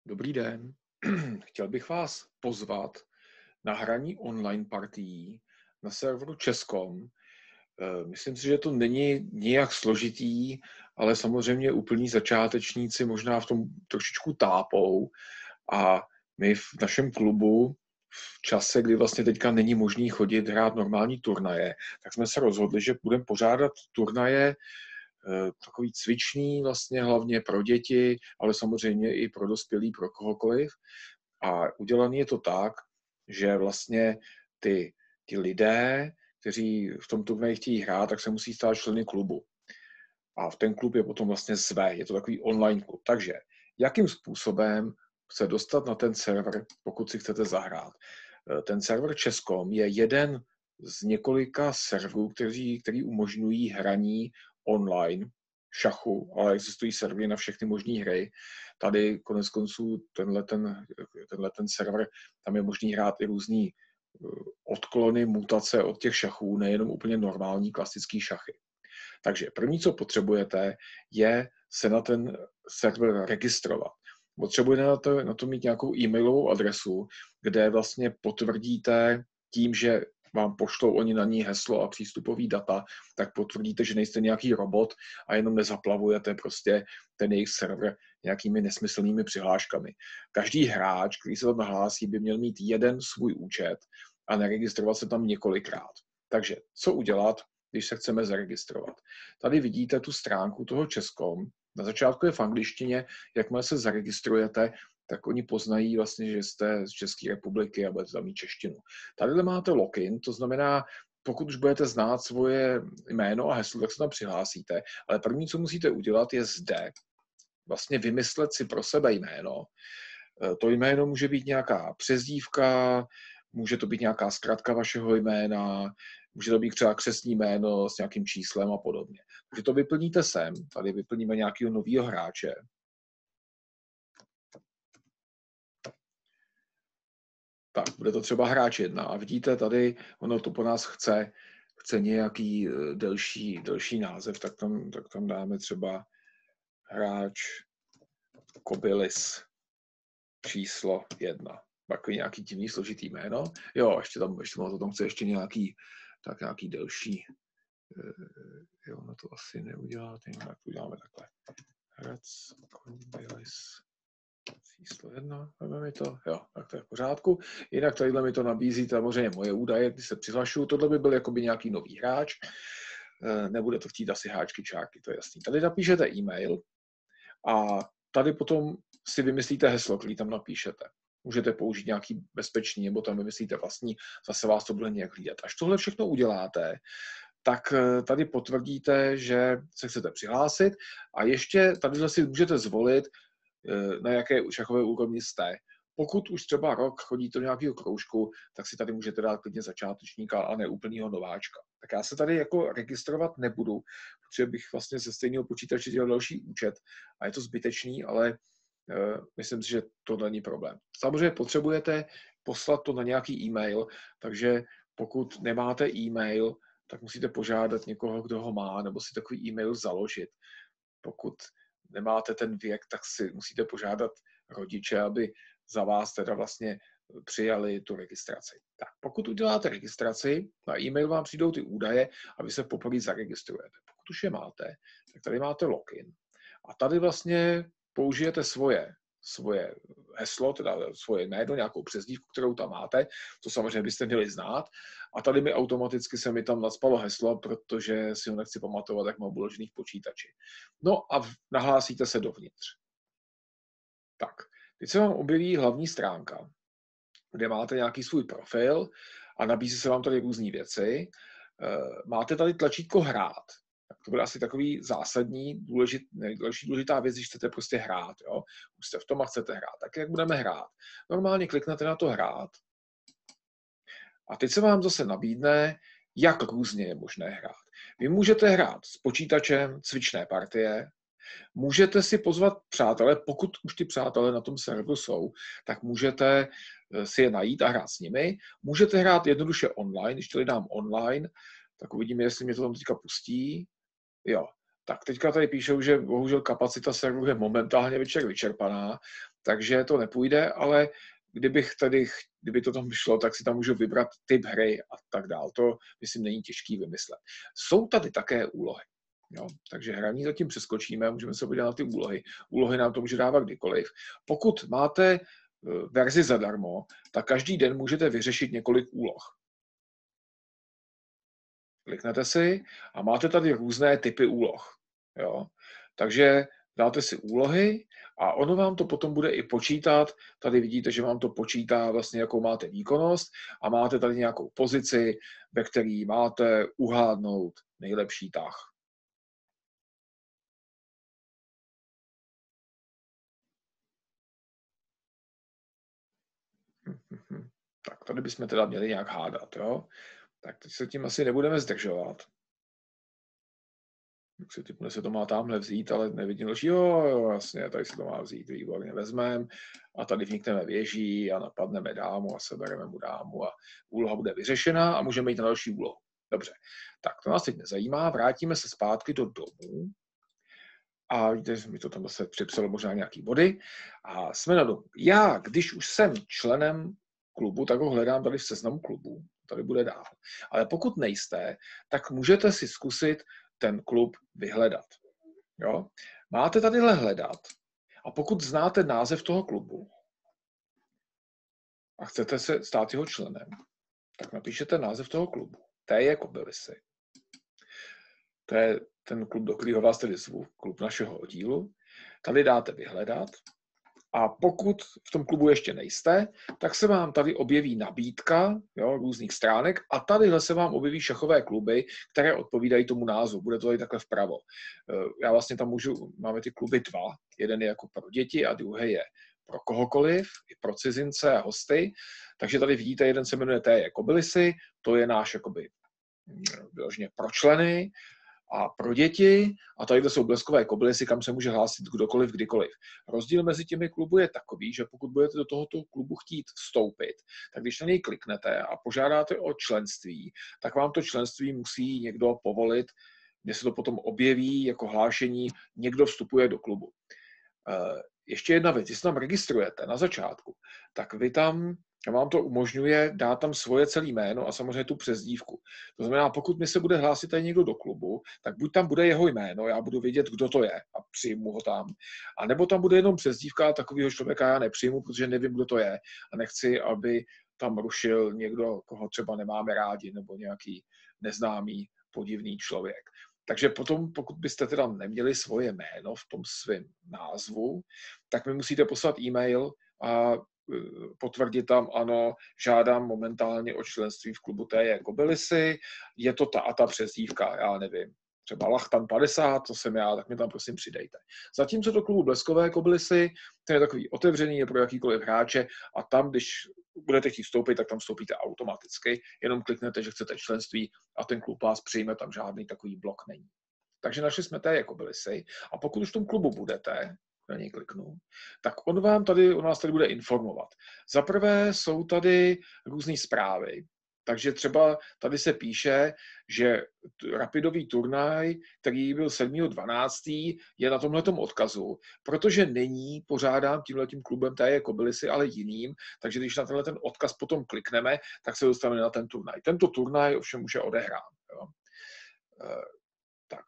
Dobrý den. Chtěl bych vás pozvat na hraní online partií na serveru Chess.com. Myslím si, že to není nijak složitý, ale samozřejmě úplní začátečníci možná v tom trošičku tápou. A my v našem klubu v čase, kdy vlastně teďka není možný chodit hrát normální turnaje, tak jsme se rozhodli, že budeme pořádat turnaje takový cvičný vlastně hlavně pro děti, ale samozřejmě i pro dospělí, pro kohokoliv. A udělaný je to tak, že vlastně ty lidé, kteří v tom turnaji chtějí hrát, tak se musí stát členy klubu. A v ten klub je potom vlastně zve, je to takový online klub. Takže jakým způsobem se dostat na ten server, pokud si chcete zahrát? Ten server Chess.com je jeden z několika serverů, který umožňují hraní online šachu, ale existují servery na všechny možné hry. Tady konec konců tenhle server, tam je možný hrát i různý odklony, mutace od těch šachů, nejenom úplně normální klasický šachy. Takže první, co potřebujete, je se na ten server registrovat. Potřebujete na to mít nějakou e-mailovou adresu, kde vlastně potvrdíte tím, že vám pošlou oni na ní heslo a přístupový data, tak potvrdíte, že nejste nějaký robot a jenom nezaplavujete prostě ten jejich server nějakými nesmyslnými přihláškami. Každý hráč, který se tam nahlásí, by měl mít jeden svůj účet a neregistrovat se tam několikrát. Takže co udělat, když se chceme zaregistrovat? Tady vidíte tu stránku toho Chess.com. Na začátku je v angličtině, jakmile se zaregistrujete, tak oni poznají vlastně, že jste z České republiky a budete tam mít češtinu. Tady máte login, to znamená, pokud už budete znát svoje jméno a heslo, tak se tam přihlásíte, ale první, co musíte udělat, je zde vlastně vymyslet si pro sebe jméno. To jméno může být nějaká přezdívka, může to být nějaká zkratka vašeho jména, může to být třeba křestní jméno s nějakým číslem a podobně. Takže to vyplníte sem, tady vyplníme nějakého nového hráče. Tak, bude to třeba hráč 1 a vidíte tady, ono to po nás chce nějaký delší název, tak tam dáme třeba hráč Kobylis číslo 1. Takový nějaký divný složitý jméno. Jo, ještě to tam chce ještě nějaký delší. Jo, no to asi neuděláte, tak to uděláme takhle. Hráč Kobylis číslo 1, máme to, jo, tak to je v pořádku. Jinak tadyhle mi to nabízí samozřejmě moje údaje, když se přihlašuju, tohle by byl jakoby nějaký nový hráč, nebude to chtít asi háčky, čárky, to je jasný. Tady napíšete e-mail a tady potom si vymyslíte heslo, který tam napíšete. Můžete použít nějaký bezpečný, nebo tam vymyslíte vlastní, zase vás to bude nějak hlídat. Až tohle všechno uděláte, tak tady potvrdíte, že se chcete přihlásit a ještě tady si můžete zvolit, na jaké šachové úrovni jste. Pokud už třeba rok chodíte do nějakého kroužku, tak si tady můžete dát klidně začátečníka a ne úplnýho nováčka. Tak já se tady jako registrovat nebudu, protože bych vlastně ze stejného počítače dělal další účet a je to zbytečný, ale myslím si, že to není problém. Samozřejmě potřebujete poslat to na nějaký e-mail, takže pokud nemáte e-mail, tak musíte požádat někoho, kdo ho má, nebo si takový e-mail založit. Pokud nemáte ten věk, tak si musíte požádat rodiče, aby za vás teda vlastně přijali tu registraci. Tak, pokud uděláte registraci, na e-mail vám přijdou ty údaje a vy se poprvé zaregistrujete. Pokud už je máte, tak tady máte login. A tady vlastně použijete svoje heslo, teda svoje jméno, nějakou přezdívku, kterou tam máte, to samozřejmě byste měli znát. A tady mi automaticky se mi tam nacpalo heslo, protože si ho nechci pamatovat, jak mám uložený v počítači. No a nahlásíte se dovnitř. Tak, teď se vám objeví hlavní stránka, kde máte nějaký svůj profil a nabízí se vám tady různé věci. Máte tady tlačítko hrát. Tak to bude asi takový zásadní, další důležitá věc, když chcete prostě hrát. Jo? Už jste v tom a chcete hrát. Tak jak budeme hrát? Normálně kliknete na to hrát. A teď se vám zase nabídne, jak různě je možné hrát. Vy můžete hrát s počítačem cvičné partie, můžete si pozvat přátele, pokud už ty přátelé na tom serveru jsou, tak můžete si je najít a hrát s nimi. Můžete hrát jednoduše online, když tady dám online, tak uvidíme, jestli mě to tam teďka pustí. Jo. Tak teďka tady píšou, že bohužel kapacita serveru je momentálně vyčerpaná, takže to nepůjde, ale kdyby to tam šlo, tak si tam můžu vybrat typ hry a tak dál. To, myslím, není těžký vymyslet. Jsou tady také úlohy. Jo, takže hraní zatím přeskočíme, můžeme se podívat na ty úlohy. Úlohy nám to může dávat kdykoliv. Pokud máte verzi zadarmo, tak každý den můžete vyřešit několik úloh. Kliknete si a máte tady různé typy úloh. Jo? Takže dáte si úlohy a ono vám to potom bude i počítat. Tady vidíte, že vám to počítá vlastně, jakou máte výkonnost a máte tady nějakou pozici, ve které máte uhádnout nejlepší tah. Tak tady bychom teda měli nějak hádat. Jo? Tak teď se tím asi nebudeme zdržovat. Tak si typne, se to má tamhle vzít, ale nevidím další. Jo, jasně, tady se to má vzít, výborně vezmeme a tady vnikneme věží a napadneme dámu a sebereme mu dámu a úloha bude vyřešena a můžeme jít na další úlohu. Dobře, tak to nás teď nezajímá, vrátíme se zpátky do domu a víte, mi to tam zase připsalo možná nějaký body a jsme na domu. Já, když už jsem členem klubu, tak ho hledám tady v seznamu klubu, tady bude dál. Ale pokud nejste, tak můžete si zkusit ten klub vyhledat. Jo? Máte tadyhle hledat a pokud znáte název toho klubu a chcete se stát jeho členem, tak napíšete název toho klubu. T.J. Kobylisy. To je ten klub, do kterého vás tedy zvu, klub našeho oddílu. Tady dáte vyhledat a pokud v tom klubu ještě nejste, tak se vám tady objeví nabídka různých stránek a tadyhle se vám objeví šachové kluby, které odpovídají tomu názvu. Bude to tady takhle vpravo. Já vlastně tam máme ty kluby dva. Jeden je jako pro děti a druhý je pro kohokoliv, i pro cizince a hosty. Takže tady vidíte, jeden se jmenuje T.J. Kobylisy, to je náš jakoby vyloženě pro členy a pro děti, a tady jsou bleskové kobylisy, kam se může hlásit kdokoliv, kdykoliv. Rozdíl mezi těmi kluby je takový, že pokud budete do tohoto klubu chtít vstoupit, tak když na něj kliknete a požádáte o členství, tak vám to členství musí někdo povolit, kde se to potom objeví jako hlášení, někdo vstupuje do klubu. Ještě jedna věc, když se tam registrujete na začátku, tak vám to umožňuje dát tam svoje celé jméno a samozřejmě tu přezdívku. To znamená, pokud mi se bude hlásit tady někdo do klubu, tak buď tam bude jeho jméno, já budu vědět, kdo to je a přijmu ho tam, a nebo tam bude jenom přezdívka, takového člověka já nepřijmu, protože nevím, kdo to je a nechci, aby tam rušil někdo, koho třeba nemáme rádi, nebo nějaký neznámý podivný člověk. Takže potom, pokud byste teda neměli svoje jméno v tom svém názvu, tak mi musíte poslat e-mail a potvrdit tam, ano, žádám momentálně o členství v klubu T.J. Kobylisy, je to ta a ta přezdívka, já nevím, třeba Lachtan 50, to jsem já, tak mi tam prosím přidejte. Zatímco do klubu Bleskové Kobylisy, ten je takový otevřený, je pro jakýkoliv hráče a tam, když budete chtít vstoupit, tak tam vstoupíte automaticky, jenom kliknete, že chcete členství a ten klub vás přijme, tam žádný takový blok není. Takže našli jsme T.J. Kobylisy a pokud už v tom klubu budete, na něj kliknu, tak on vás tady bude informovat. Za prvé jsou tady různé zprávy, takže třeba tady se píše, že rapidový turnaj, který byl 7.12., je na tomhletom odkazu, protože není pořádán tímhletím klubem T.J. Kobylisy, ale jiným, takže když na tenhle ten odkaz potom klikneme, tak se dostaneme na ten turnaj. Tento turnaj ovšem už je odehrán. Jo. Tak.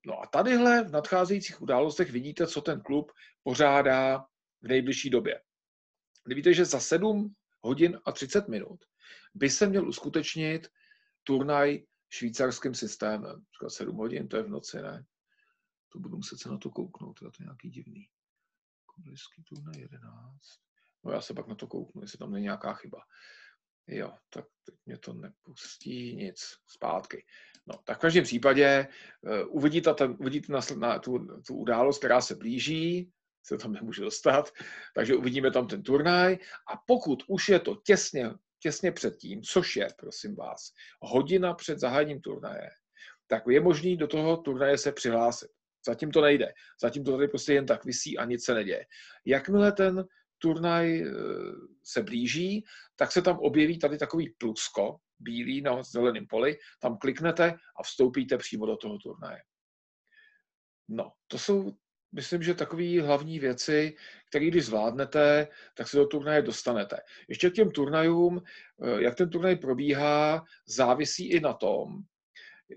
No a tadyhle v nadcházejících událostech vidíte, co ten klub pořádá v nejbližší době. Víte, že za 7 hodin a 30 minut by se měl uskutečnit turnaj švýcarským systémem. 7 hodin, to je v noci, ne? To budu muset se na to kouknout, to je nějaký divný. Kobyliský turnaj 11. No já se pak na to kouknu, jestli tam není nějaká chyba. Jo, tak teď mě to nepustí nic zpátky. No, tak v každém případě uvidíte na tu událost, která se blíží, se tam nemůže dostat, takže uvidíme tam ten turnaj a pokud už je to těsně před tím, což je, prosím vás, hodina před zahájením turnaje, tak je možný do toho turnaje se přihlásit. Zatím to nejde. Zatím to tady prostě jen tak visí a nic se neděje. Jakmile ten turnaj se blíží, tak se tam objeví tady takový plusko, bílý na zeleném poli, tam kliknete a vstoupíte přímo do toho turnaje. No, to jsou, myslím, že takové hlavní věci, které když zvládnete, tak se do turnaje dostanete. Ještě k těm turnajům, jak ten turnaj probíhá, závisí i na tom,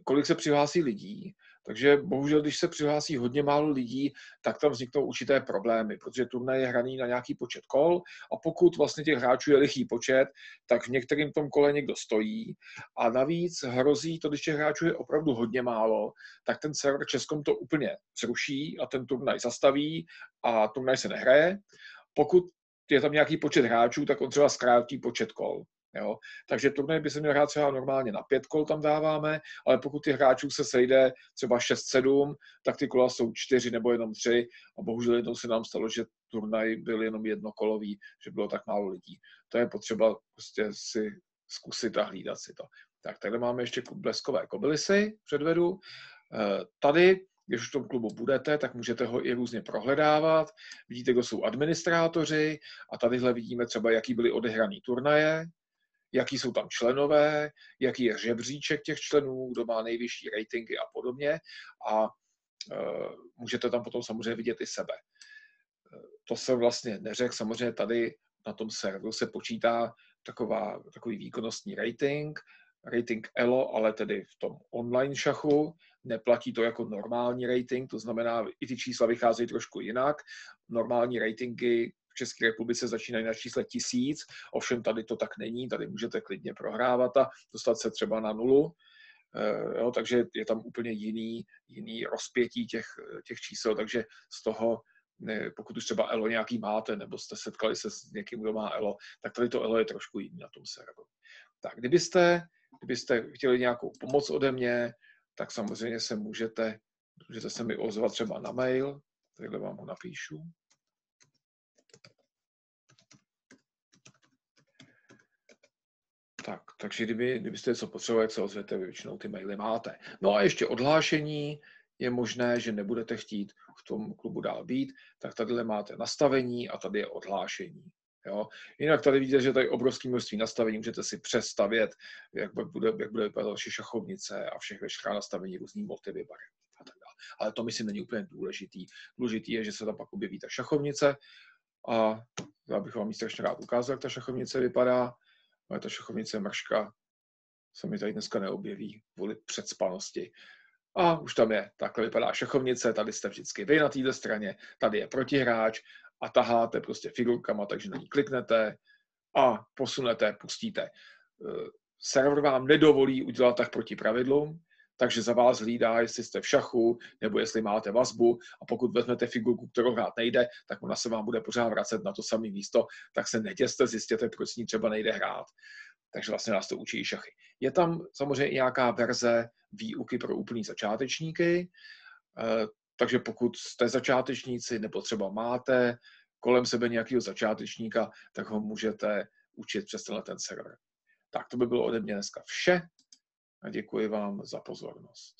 kolik se přihlásí lidí. Takže bohužel, když se přihlásí hodně málo lidí, tak tam vzniknou určité problémy, protože turnaj je hraný na nějaký počet kol a pokud vlastně těch hráčů je lichý počet, tak v některém tom kole někdo stojí a navíc hrozí to, když těch hráčů je opravdu hodně málo, tak ten server Českom to úplně zruší a ten turnaj zastaví a turnaj se nehraje. Pokud je tam nějaký počet hráčů, tak on třeba zkrátí počet kol. Jo? Takže turnaj by se měl hrát třeba normálně na 5 kol tam dáváme, ale pokud těch hráčů se sejde třeba 6-7, tak ty kola jsou 4 nebo jenom 3 a bohužel jednou se nám stalo, že turnaj byl jenom jednokolový, že bylo tak málo lidí. To je potřeba prostě si zkusit a hlídat si to. Tak tady máme ještě bleskové kobylisy, předvedu. Tady, když už v tom klubu budete, tak můžete ho i různě prohledávat. Vidíte, kdo jsou administrátoři a tadyhle vidíme třeba, jaký byly odehraný turnaje, jaký jsou tam členové, jaký je žebříček těch členů, kdo má nejvyšší ratingy a podobně. A můžete tam potom samozřejmě vidět i sebe. To jsem vlastně neřekl, samozřejmě tady na tom serveru se počítá takový výkonnostní rating ELO, ale tedy v tom online šachu. Neplatí to jako normální rating, to znamená, i ty čísla vycházejí trošku jinak. Normální ratingy v České republice začínají na čísle 1000, ovšem tady to tak není, tady můžete klidně prohrávat a dostat se třeba na 0. Jo, takže je tam úplně jiný rozpětí těch čísel, takže z toho, pokud už třeba ELO nějaký máte, nebo jste setkali se s někým, kdo má ELO, tak tady to ELO je trošku jiný na tom serveru. Tak kdybyste chtěli nějakou pomoc ode mě, tak samozřejmě můžete se mi ozvat třeba na mail, takhle vám ho napíšu. Tak, takže kdybyste něco potřebovali, jak se ozvěte, vy většinou ty maily máte. No a ještě odhlášení, je možné, že nebudete chtít v tom klubu dál být, tak tady máte nastavení a tady je odhlášení. Jo? Jinak tady vidíte, že tady obrovské množství nastavení, můžete si přestavět, jak bude vypadat vaše šachovnice a veškerá nastavení, různý motivy, barev a tak dále. Ale to myslím není úplně důležitý. Důležitý je, že se tam pak objeví ta šachovnice a já bych vám ji strašně rád ukázal, jak ta šachovnice vypadá. Ale ta šachovnice mrška se mi tady dneska neobjeví kvůli předspanosti. A už tam je. Takhle vypadá šachovnice, tady jste vždycky vy na této straně, tady je protihráč a taháte prostě figurkama, takže na ní kliknete a posunete, pustíte. Server vám nedovolí udělat tak proti pravidlům, takže za vás hlídá, jestli jste v šachu, nebo jestli máte vazbu a pokud vezmete figurku, kterou hrát nejde, tak ona se vám bude pořád vracet na to samé místo, tak se neděste, zjistěte, proč s ní třeba nejde hrát. Takže vlastně nás to učí i šachy. Je tam samozřejmě i nějaká verze výuky pro úplný začátečníky, takže pokud jste začátečníci nebo třeba máte kolem sebe nějakého začátečníka, tak ho můžete učit přes ten server. Tak to by bylo ode mě dneska vše a děkuji vám za pozornost.